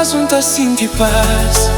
abraço não tá senti paz.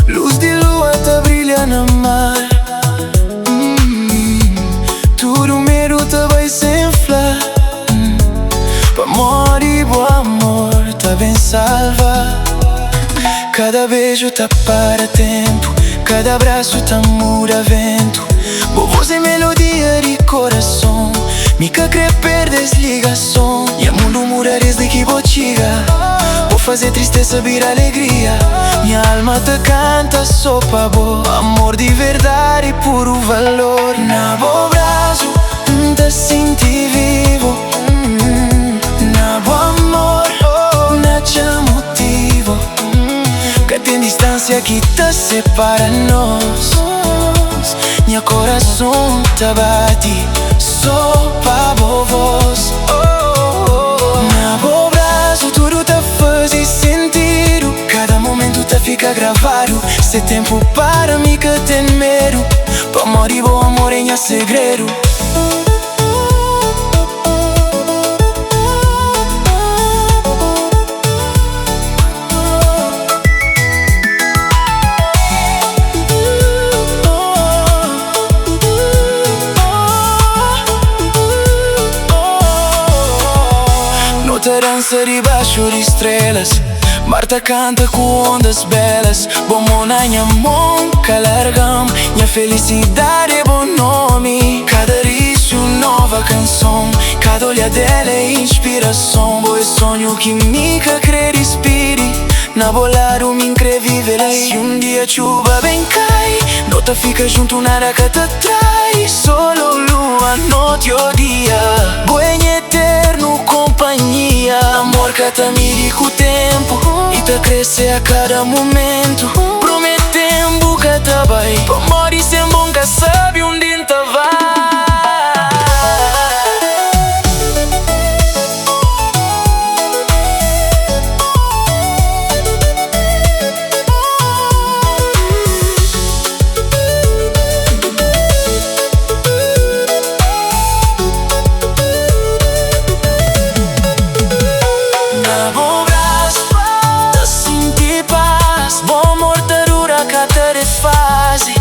Luz de lua tá brilha na mar. Tudo medo tá vai se inflar. Pa amor e bom amor tá bem salva. Cada beijo tá para tempo, cada abraço tá muda vento. Boa voz e melodia de coração, mica crê perdes ligação. E o mundo muda desde que botiga, vou fazer tristeza virar alegria. Minha alma te canta só pra bo, amor de verdade e puro valor. Na bo braço te senti vivo, na bo amor na te motivo. Que tem distância que te separa nós. Minha coração te bate só pra bo voz. Na bo braço tudo te faz sentido, cada momento te fica gravado. Se tempo para mim que tem medo, pa amor e bom amor é minha segredo. Nota dança debaixo de estrelas, Marta canta com ondas belas. Bom mão na minha mão, que largam. Minha felicidade é bom nome. Cada riso nova canção, cada olhar dela é inspiração. Boa sonho que me crê respire, na bolado me crê viver aí. Se um dia chuva bem cai, nota fica junto, nada que te trai. Solo lua, noite ou dia, buen eterno companhia. Amor que te mire com o tempo e te cresce a cada momento. Prometendo que te vai, pa amor e sem bom que sabe onde te vai.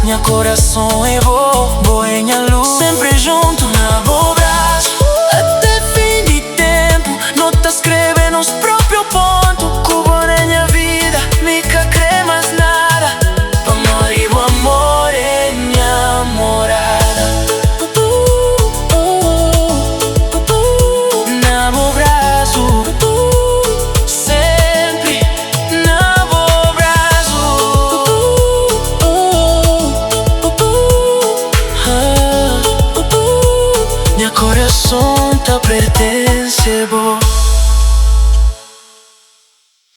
Minha coração é boa em minha luz, sempre junto na bo braço. Até fim de tempo, não te escreve nos próprios pontos. Cuba na minha vida, mica crê mais nada. Amor e bom amor é minha morada. Na bo braço, sempre na bo braço. Minha coração te pertence, bo.